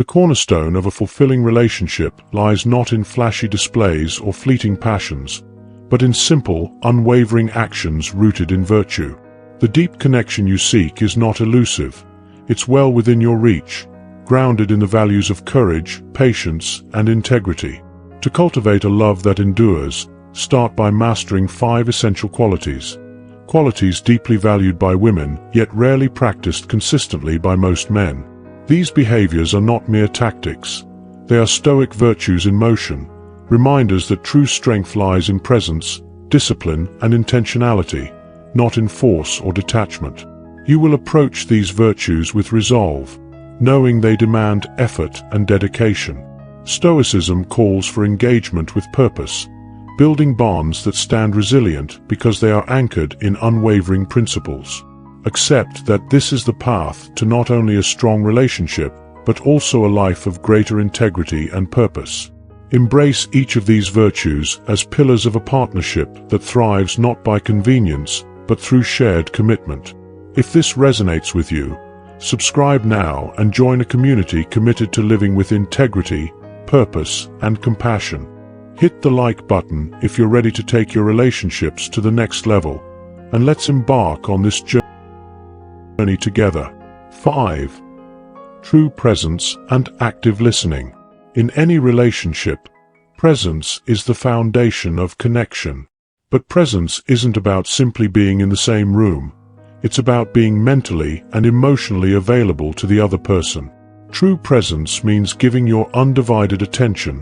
The cornerstone of a fulfilling relationship lies not in flashy displays or fleeting passions, but in simple, unwavering actions rooted in virtue. The deep connection you seek is not elusive. It's well within your reach, grounded in the values of courage, patience, and integrity. To cultivate a love that endures, start by mastering 5 essential qualities. Qualities deeply valued by women, yet rarely practiced consistently by most men. These behaviors are not mere tactics. They are Stoic virtues in motion, reminders that true strength lies in presence, discipline, and intentionality, not in force or detachment. You will approach these virtues with resolve, knowing they demand effort and dedication. Stoicism calls for engagement with purpose, building bonds that stand resilient because they are anchored in unwavering principles. Accept that this is the path to not only a strong relationship, but also a life of greater integrity and purpose. Embrace each of these virtues as pillars of a partnership that thrives not by convenience, but through shared commitment. If this resonates with you, subscribe now and join a community committed to living with integrity, purpose, and compassion. Hit the like button if you're ready to take your relationships to the next level, and let's embark on this journey together. 5. True presence and active listening. In any relationship, presence is the foundation of connection. But presence isn't about simply being in the same room. It's about being mentally and emotionally available to the other person. True presence means giving your undivided attention,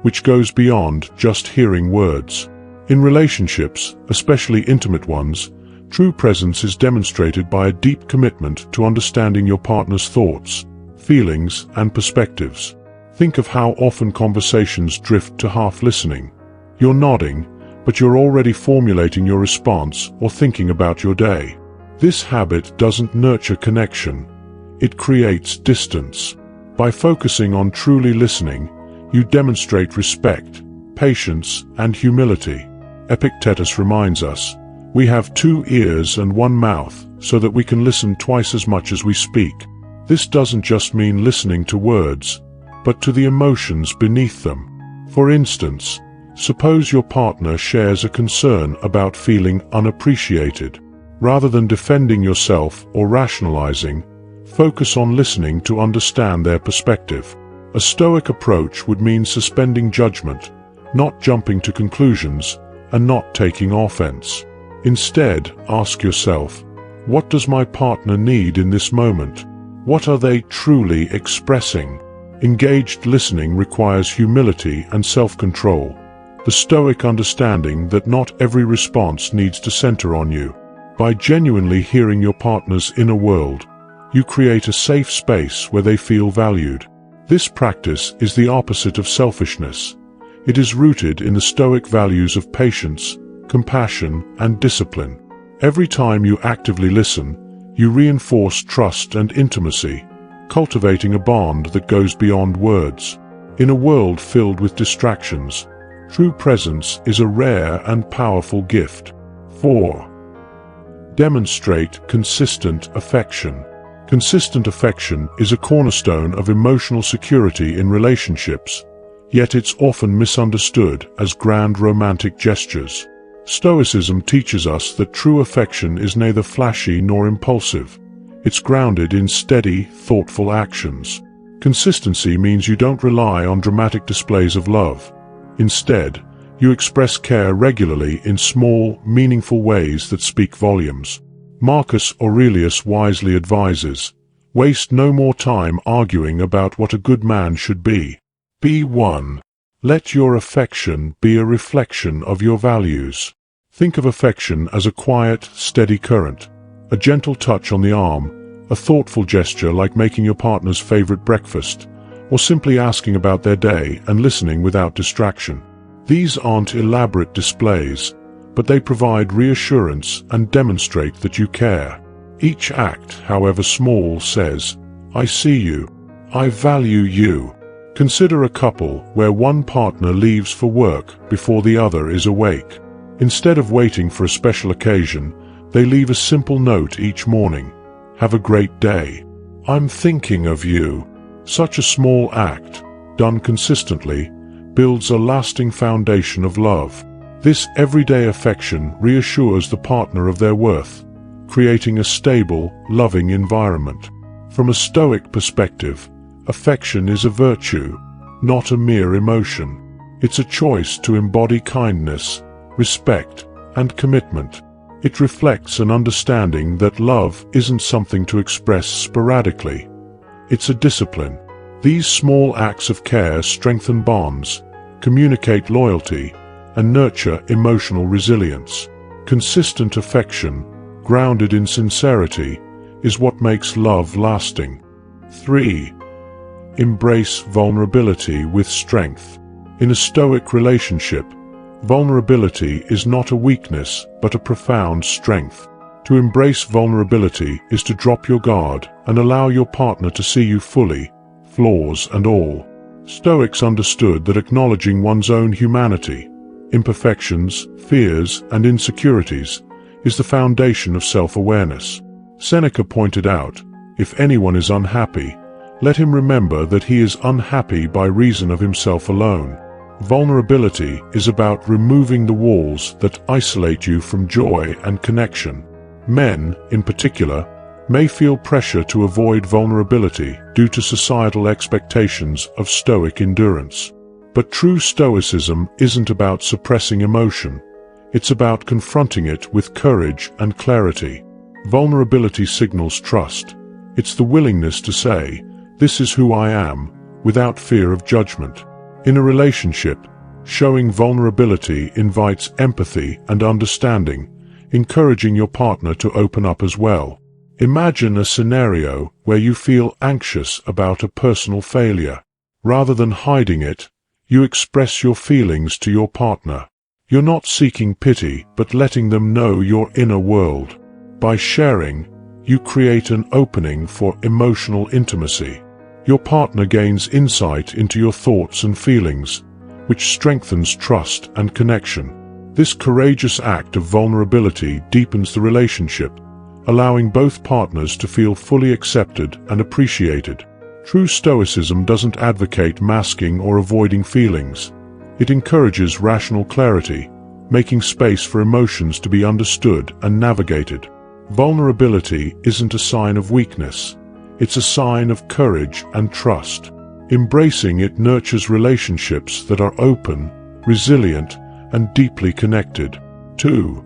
which goes beyond just hearing words. In relationships, especially intimate ones, true presence is demonstrated by a deep commitment to understanding your partner's thoughts, feelings, and perspectives. Think of how often conversations drift to half listening. You're nodding, but you're already formulating your response or thinking about your day. This habit doesn't nurture connection. It creates distance. By focusing on truly listening, you demonstrate respect, patience, and humility. Epictetus reminds us, we have 2 ears and 1 mouth, so that we can listen twice as much as we speak. This doesn't just mean listening to words, but to the emotions beneath them. For instance, suppose your partner shares a concern about feeling unappreciated. Rather than defending yourself or rationalizing, focus on listening to understand their perspective. A Stoic approach would mean suspending judgment, not jumping to conclusions, and not taking offense. Instead, ask yourself, what does my partner need in this moment? What are they truly expressing? Engaged listening requires humility and self-control, the Stoic understanding that not every response needs to center on you. By genuinely hearing your partner's inner world, you create a safe space where they feel valued. This practice is the opposite of selfishness. It is rooted in the Stoic values of patience, compassion, and discipline. Every time you actively listen, you reinforce trust and intimacy, cultivating a bond that goes beyond words. In a world filled with distractions, true presence is a rare and powerful gift. 4. Demonstrate consistent affection. Consistent affection is a cornerstone of emotional security in relationships, yet it's often misunderstood as grand romantic gestures. Stoicism teaches us that true affection is neither flashy nor impulsive. It's grounded in steady, thoughtful actions. Consistency means you don't rely on dramatic displays of love. Instead, you express care regularly in small, meaningful ways that speak volumes. Marcus Aurelius wisely advises, waste no more time arguing about what a good man should be. Be one. Let your affection be a reflection of your values. Think of affection as a quiet, steady current, a gentle touch on the arm, a thoughtful gesture like making your partner's favorite breakfast, or simply asking about their day and listening without distraction. These aren't elaborate displays, but they provide reassurance and demonstrate that you care. Each act, however small, says, I see you. I value you. Consider a couple where one partner leaves for work before the other is awake. Instead of waiting for a special occasion, they leave a simple note each morning. Have a great day. I'm thinking of you. Such a small act, done consistently, builds a lasting foundation of love. This everyday affection reassures the partner of their worth, creating a stable, loving environment. From a Stoic perspective, affection is a virtue, not a mere emotion. It's a choice to embody kindness, respect, and commitment. It reflects an understanding that love isn't something to express sporadically. It's a discipline. These small acts of care strengthen bonds, communicate loyalty, and nurture emotional resilience. Consistent affection, grounded in sincerity, is what makes love lasting. 3. Embrace vulnerability with strength. In a Stoic relationship, vulnerability is not a weakness but a profound strength. To embrace vulnerability is to drop your guard and allow your partner to see you fully, flaws and all. Stoics understood that acknowledging one's own humanity, imperfections, fears, and insecurities is the foundation of self-awareness. Seneca pointed out, if anyone is unhappy, let him remember that he is unhappy by reason of himself alone. Vulnerability is about removing the walls that isolate you from joy and connection. Men, in particular, may feel pressure to avoid vulnerability due to societal expectations of Stoic endurance. But true Stoicism isn't about suppressing emotion. It's about confronting it with courage and clarity. Vulnerability signals trust. It's the willingness to say, "This is who I am," without fear of judgment. In a relationship, showing vulnerability invites empathy and understanding, encouraging your partner to open up as well. Imagine a scenario where you feel anxious about a personal failure. Rather than hiding it, you express your feelings to your partner. You're not seeking pity, but letting them know your inner world. By sharing, you create an opening for emotional intimacy. Your partner gains insight into your thoughts and feelings, which strengthens trust and connection. This courageous act of vulnerability deepens the relationship, allowing both partners to feel fully accepted and appreciated. True Stoicism doesn't advocate masking or avoiding feelings. It encourages rational clarity, making space for emotions to be understood and navigated. Vulnerability isn't a sign of weakness. It's a sign of courage and trust. Embracing it nurtures relationships that are open, resilient, and deeply connected. 2.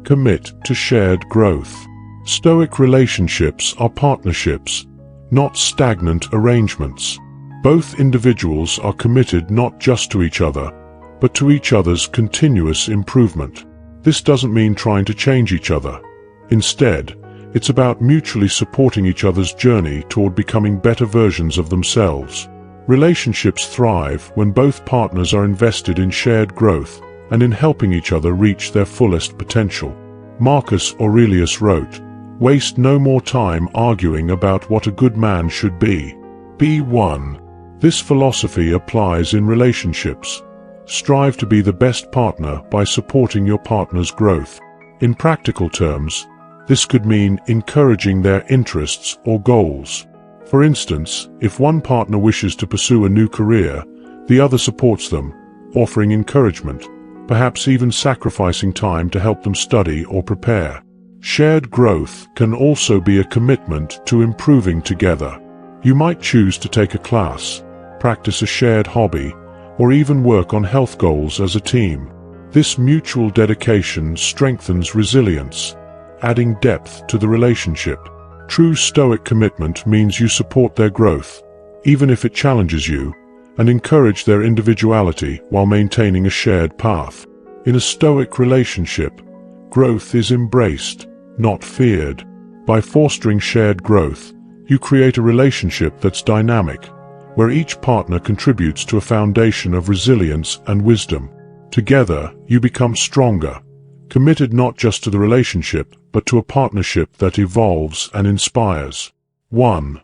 Commit to shared growth. Stoic relationships are partnerships, not stagnant arrangements. Both individuals are committed not just to each other, but to each other's continuous improvement. This doesn't mean trying to change each other. Instead, it's about mutually supporting each other's journey toward becoming better versions of themselves. Relationships thrive when both partners are invested in shared growth and in helping each other reach their fullest potential. Marcus Aurelius wrote, "Waste no more time arguing about what a good man should be. Be one." This philosophy applies in relationships. Strive to be the best partner by supporting your partner's growth. In practical terms, this could mean encouraging their interests or goals. For instance, if one partner wishes to pursue a new career, the other supports them, offering encouragement, perhaps even sacrificing time to help them study or prepare. Shared growth can also be a commitment to improving together. You might choose to take a class, practice a shared hobby, or even work on health goals as a team. This mutual dedication strengthens resilience, adding depth to the relationship. True Stoic commitment means you support their growth, even if it challenges you, and encourage their individuality while maintaining a shared path. In a Stoic relationship, growth is embraced, not feared. By fostering shared growth, you create a relationship that's dynamic, where each partner contributes to a foundation of resilience and wisdom. Together, you become stronger, committed not just to the relationship, but to a partnership that evolves and inspires. 1.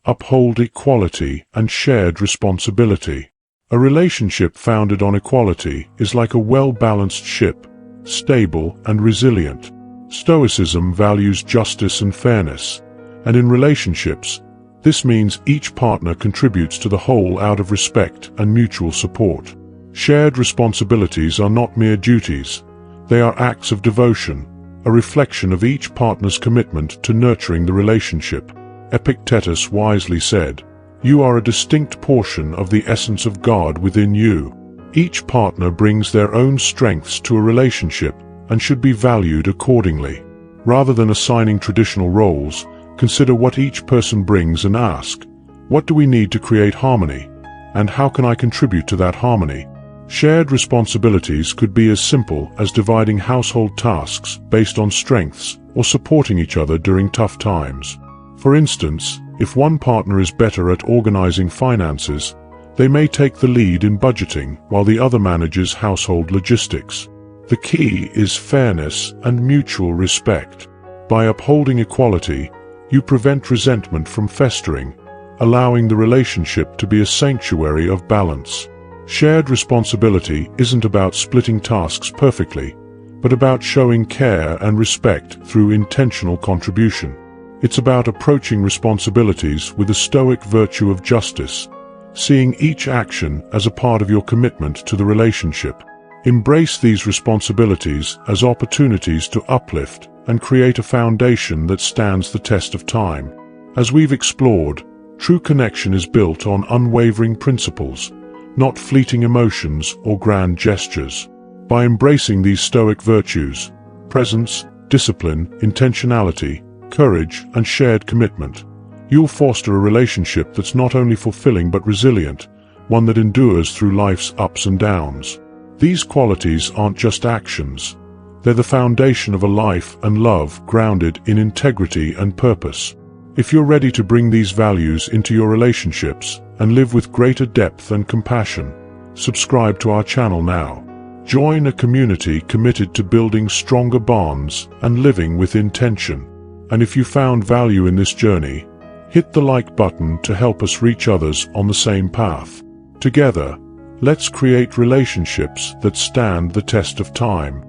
Uphold equality and shared responsibility. A relationship founded on equality is like a well-balanced ship, stable and resilient. Stoicism values justice and fairness, and in relationships, This means each partner contributes to the whole out of respect and mutual support. Shared responsibilities are not mere duties. They are acts of devotion, a reflection of each partner's commitment to nurturing the relationship. Epictetus wisely said, "You are a distinct portion of the essence of God within you." Each partner brings their own strengths to a relationship and should be valued accordingly. Rather than assigning traditional roles, consider what each person brings and ask, what do we need to create harmony? And how can I contribute to that harmony? Shared responsibilities could be as simple as dividing household tasks based on strengths or supporting each other during tough times. For instance, if one partner is better at organizing finances, they may take the lead in budgeting while the other manages household logistics. The key is fairness and mutual respect. By upholding equality, you prevent resentment from festering, allowing the relationship to be a sanctuary of balance. Shared responsibility isn't about splitting tasks perfectly, but about showing care and respect through intentional contribution. It's about approaching responsibilities with the Stoic virtue of justice, seeing each action as a part of your commitment to the relationship. Embrace these responsibilities as opportunities to uplift and create a foundation that stands the test of time. As we've explored, true connection is built on unwavering principles, not fleeting emotions or grand gestures. By embracing these Stoic virtues, presence, discipline, intentionality, courage, and shared commitment, you'll foster a relationship that's not only fulfilling but resilient, one that endures through life's ups and downs. These qualities aren't just actions. They're the foundation of a life and love grounded in integrity and purpose. If you're ready to bring these values into your relationships and live with greater depth and compassion, subscribe to our channel now. Join a community committed to building stronger bonds and living with intention. And if you found value in this journey, hit the like button to help us reach others on the same path. Together, let's create relationships that stand the test of time.